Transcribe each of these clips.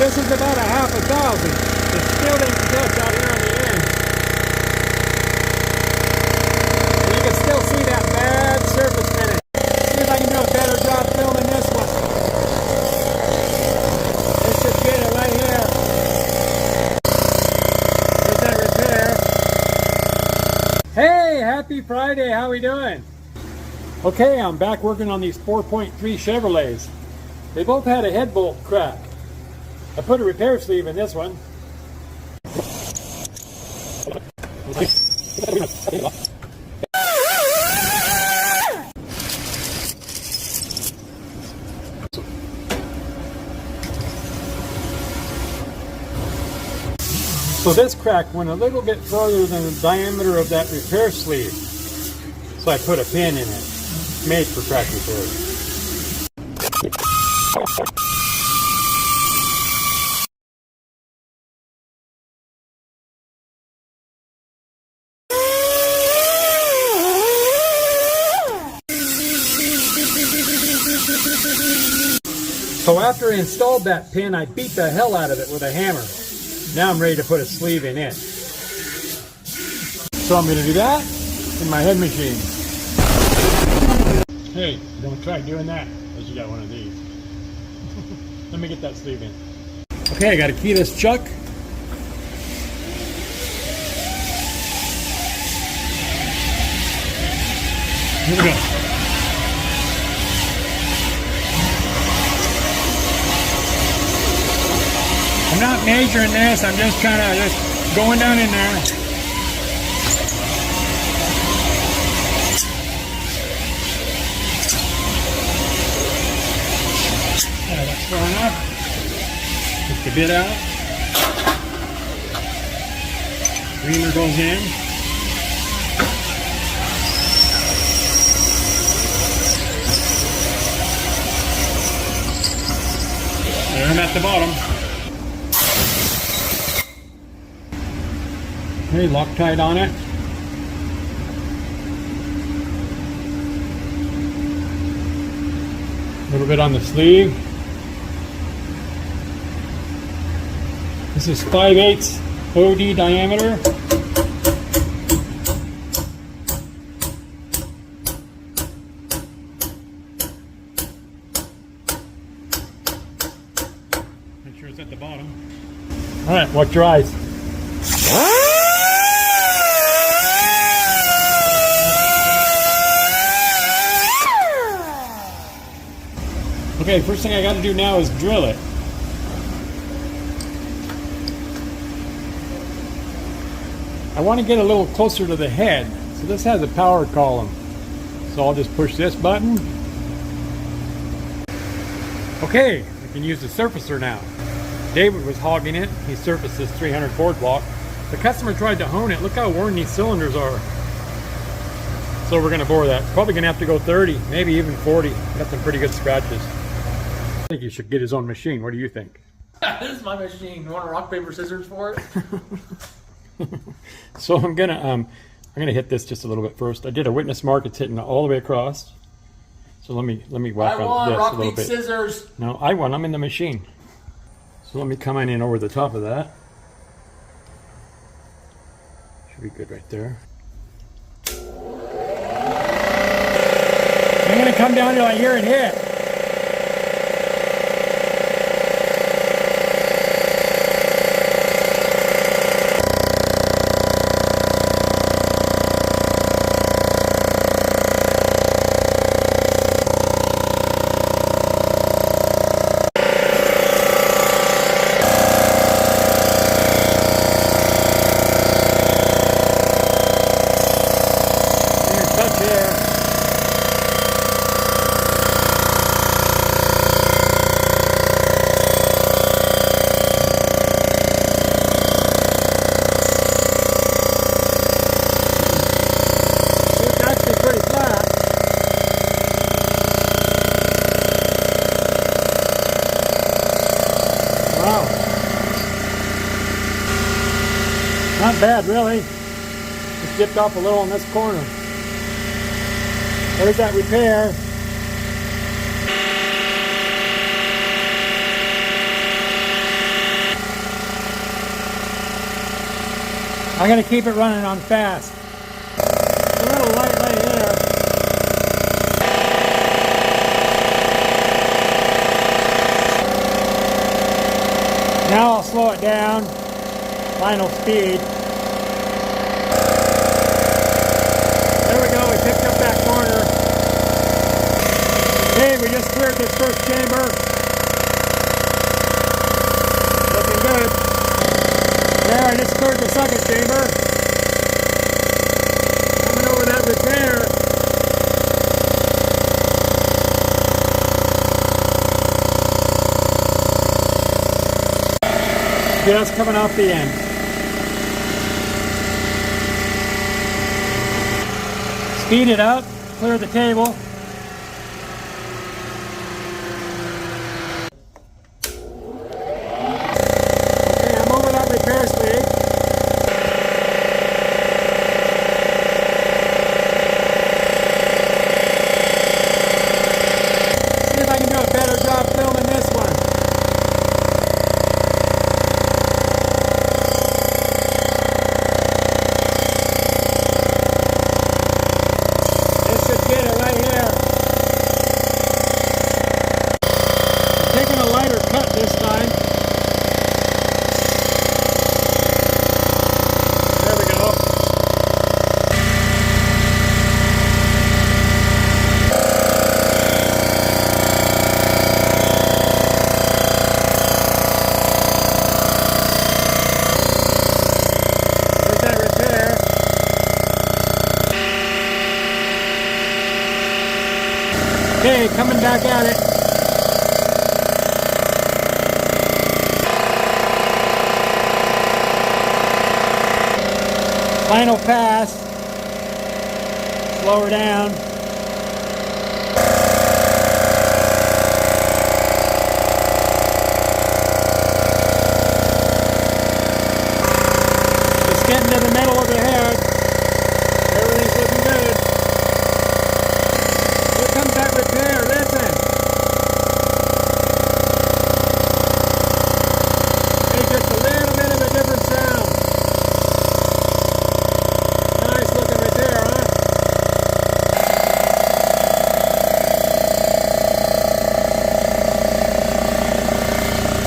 This is about a half a thousand. It still didn't touch out here on the end. And you can still see that bad surface finish. See if I can do a better job filming this one. This should get it right here. There's that repair. Hey, happy Friday. How we doing? Okay, I'm back working on these 4.3 Chevrolets. They both had a head bolt crack. I put a repair sleeve in this one. So this crack went a little bit farther than the diameter of that repair sleeve. So I put a pin in it. Made for crack repair. So after I installed that pin, I beat the hell out of it with a hammer. Now I'm ready to put a sleeve in it. So I'm going to do that in my head machine. Hey, don't try doing that unless you got one of these. Let me get that sleeve in. Okay, I got a keyless chuck. Here we go. I'm not measuring this, I'm just kind of just going down in there. Yeah, that's far enough. Just a bit out. Reamer goes in. There I'm at the bottom. Okay, Loctite on it. A little bit on the sleeve. This is 5/8 OD diameter. Make sure it's at the bottom. All right, watch your eyes. Okay, first thing I got to do now is drill it. I want to get a little closer to the head. So this has a power column. So I'll just push this button. Okay, we can use the surfacer now. David was hogging it. He surfaced this 300 Ford block. The customer tried to hone it. Look how worn these cylinders are. So we're going to bore that. Probably going to have to go 30, maybe even 40. Got some pretty good scratches. I think he should get his own machine. What do you think? This is my machine. You want a rock, paper, scissors for it? So I'm gonna hit this just a little bit first. I did a witness mark. It's hitting all the way across. So let me whack on this rock, a little paper, bit. Scissors. No, I won. I'm in the machine. So let me come in over the top of that. Should be good right there. I'm gonna come down till I hear it hit. Not bad, really. Just dipped off a little on this corner. There's that repair. I'm going to keep it running on fast. It's a little light right here. Now I'll slow it down. Final speed. There we go, we picked up that corner. Okay, we just cleared this first chamber. Looking good. There, I just cleared the second chamber. Coming over that repair. Just coming off the end. Speed it up, clear the table. Okay, I'm over that repair speed. See if I can do a better job filming this one. Get it right here. I'm taking a lighter cut this time. There we go. There's that repair. Okay, coming back at it. Final pass. Slow her down. Just getting to the middle of the head. Everything's looking good. Here comes that repair, listen. Hey, just a little bit of a different sound. Nice looking repair, huh?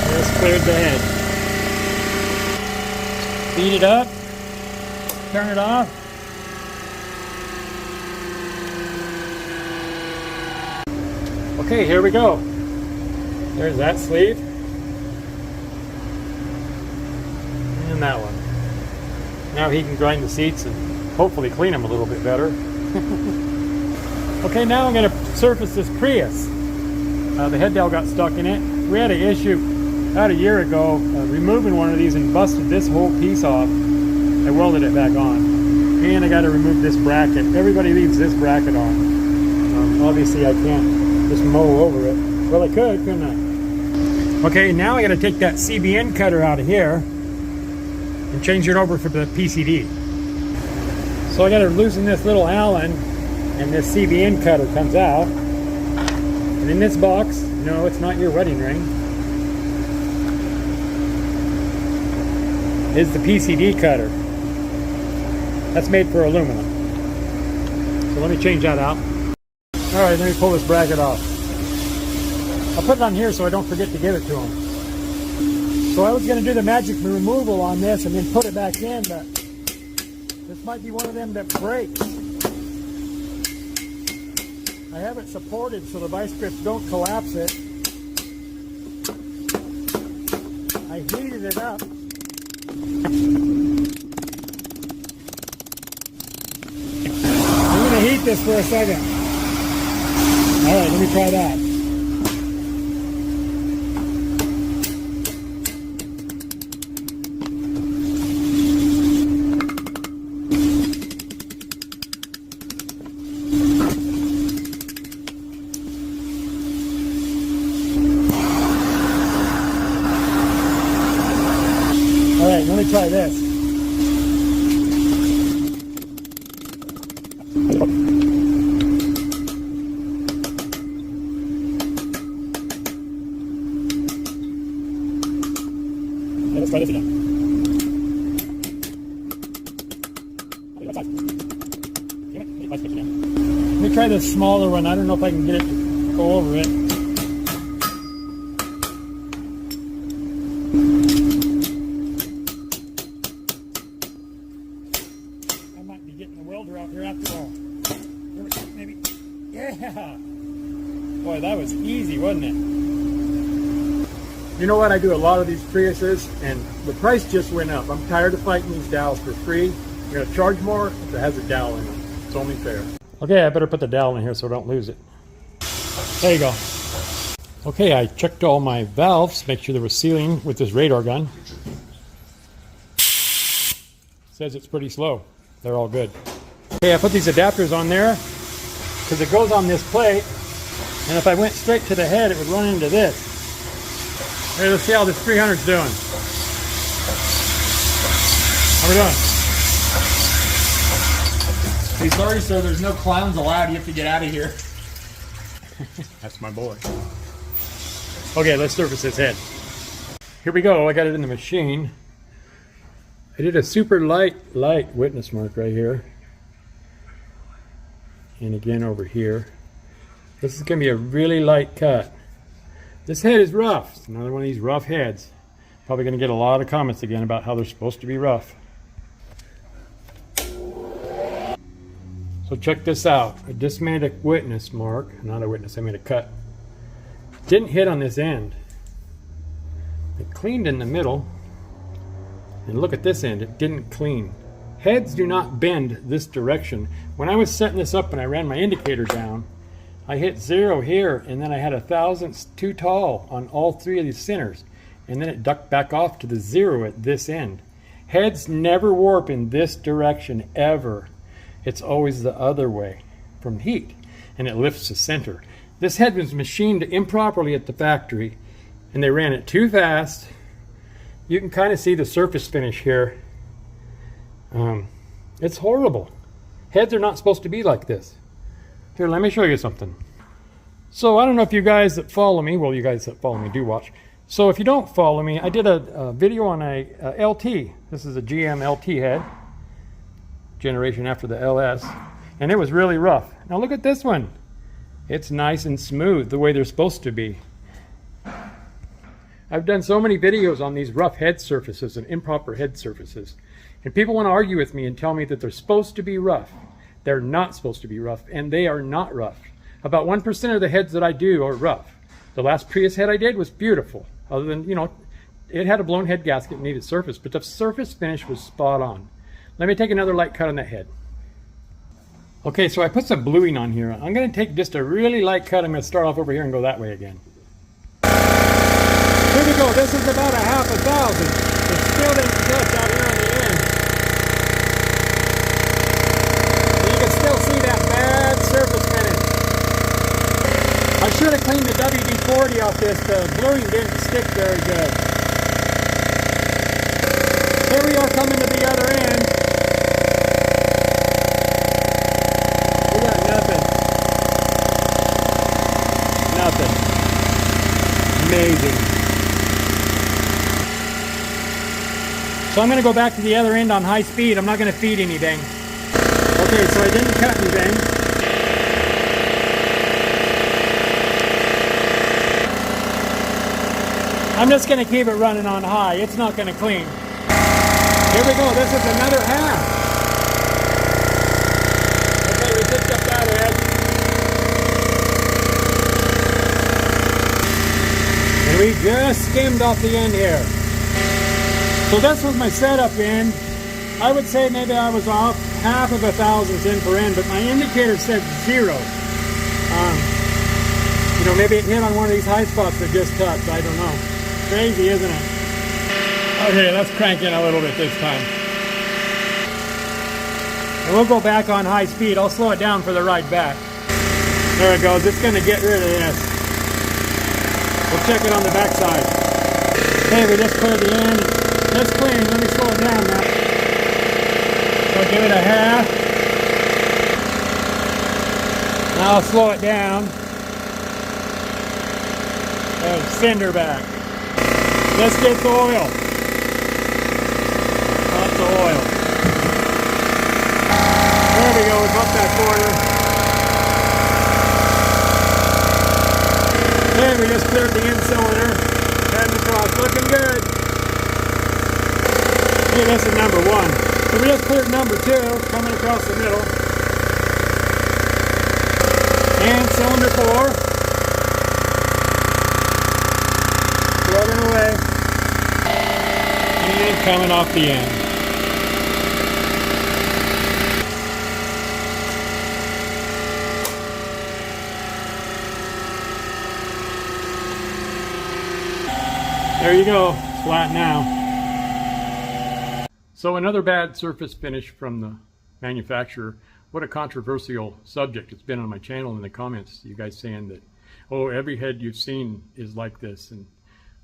Just cleared the head. Speed it up. Turn it off. Okay, here we go. There's that sleeve. And that one. Now he can grind the seats and hopefully clean them a little bit better. Okay, now I'm going to surface this Prius. The head dowel got stuck in it. We had an issue about a year ago removing one of these and busted this whole piece off. I welded it back on. And I got to remove this bracket. Everybody leaves this bracket on. Obviously I can't just mow over it. Well, I could, couldn't I? Okay, now I got to take that CBN cutter out of here and change it over for the PCD. So I got to loosen this little Allen, and this CBN cutter comes out. And in this box, no, it's not your wedding ring, is the PCD cutter. That's made for aluminum. So let me change that out. All right, let me pull this bracket off. I'll put it on here so I don't forget to give it to him. So I was going to do the magic removal on this and then put it back in, but this might be one of them that breaks. I have it supported so the vice grips don't collapse it. I heated it up. I'm going to heat this for a second. All right, let me try that. All right, let me try this. Let's try this again. try this smaller one. I don't know if I can get it to go over it. I might be getting the welder out here after all. Maybe. Yeah. Boy, that was easy, wasn't it? You know what? I do a lot of these Priuses, and the price just went up. I'm tired of fighting these dowels for free. I'm going to charge more if it has a dowel in it. It's only fair. Okay, I better put the dowel in here so I don't lose it. There you go. Okay, I checked all my valves, make sure there was sealing with this radar gun. Says it's pretty slow. They're all good. Okay, I put these adapters on there because it goes on this plate, and if I went straight to the head, it would run into this. Hey, let's see how this 300's doing. How we doing? Hey, sorry, sir. There's no clowns allowed. You have to get out of here. That's my boy. Okay, let's surface this head. Here we go. I got it in the machine. I did a super light witness mark right here. And again over here. This is going to be a really light cut. This head is rough. It's another one of these rough heads. Probably going to get a lot of comments again about how they're supposed to be rough. So check this out. I just made a witness mark. Not a witness, I made a cut. Didn't hit on this end. It cleaned in the middle. And look at this end, it didn't clean. Heads do not bend this direction. When I was setting this up and I ran my indicator down, I hit 0 here, and then I had 1/1000 too tall on all 3 of these centers. And then it ducked back off to the 0 at this end. Heads never warp in this direction, ever. It's always the other way from heat, and it lifts the center. This head was machined improperly at the factory, and they ran it too fast. You can kind of see the surface finish here. It's horrible. Heads are not supposed to be like this. Here, let me show you something. So I don't know if you guys that follow me, well, you guys that follow me do watch. So if you don't follow me, I did a video on a LT. This is a GM LT head, generation after the LS, and it was really rough. Now look at this one. It's nice and smooth the way they're supposed to be. I've done so many videos on these rough head surfaces and improper head surfaces, and people want to argue with me and tell me that they're supposed to be rough. They're not supposed to be rough, and they are not rough. About 1% of the heads that I do are rough. The last Prius head I did was beautiful. Other than, you know, it had a blown head gasket and needed surface, but the surface finish was spot on. Let me take another light cut on that head. Okay, so I put some bluing on here. I'm going to take just a really light cut. I'm going to start off over here and go that way again. Here we go. This is about 1/1000. It still didn't touch out here on the end. You can still see that bad surface finish. I should have cleaned the WD-40 off this. The bluing didn't stick very good. Here we are coming to the other end. We got nothing. Nothing. Amazing. So I'm going to go back to the other end on high speed. I'm not going to feed anything. Okay, so I didn't cut anything. I'm just going to keep it running on high. It's not going to clean. Here we go. This is another half. Okay, we picked up that head. And we just skimmed off the end here. So this was my setup end. I would say maybe I was off 1/1000 in per end, but my indicator said 0. You know, maybe it hit on one of these high spots that just touched. I don't know. Crazy, isn't it? Okay, let's crank in a little bit this time. And we'll go back on high speed. I'll slow it down for the ride back. There it goes. It's going to get rid of this. We'll check it on the back side. Okay, we just cleared the end. Just clean. Let me slow it down now. So give it a half. Now I'll slow it down. And fender back. Let's get the oil. Lots of oil. There we go. We bumped that corner. Okay, we just cleared the end cylinder. Heading across, looking good. Hey, this is number 1. So we just cleared number 2, coming across the middle. And cylinder 4. Rubbing away. And coming off the end. There you go, it's flat now. So another bad surface finish from the manufacturer. What a controversial subject it's been on my channel in the comments. You guys saying that, oh, every head you've seen is like this, and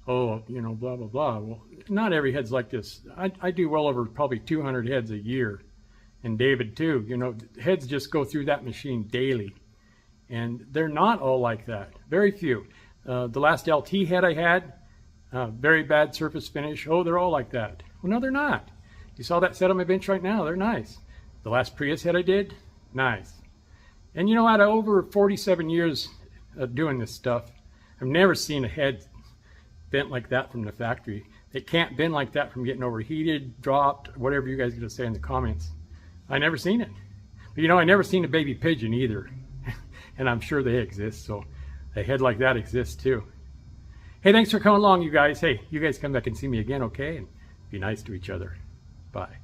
oh, you know, blah, blah, blah. Well, not every head's like this. I do well over probably 200 heads a year, and David too. You know, heads just go through that machine daily, and they're not all like that. Very few. The last LT head I had, very bad surface finish. Oh, they're all like that. Well, no, they're not. You saw that set on my bench right now. They're nice. The last Prius head I did, nice. And you know, out of over 47 years of doing this stuff, I've never seen a head bent like that from the factory. It can't bend like that from getting overheated, dropped, whatever you guys are going to say in the comments. I never seen it. But you know, I never seen a baby pigeon either. And I'm sure they exist, so a head like that exists too. Hey, thanks for coming along, you guys. Hey, you guys come back and see me again, okay? And be nice to each other. Bye.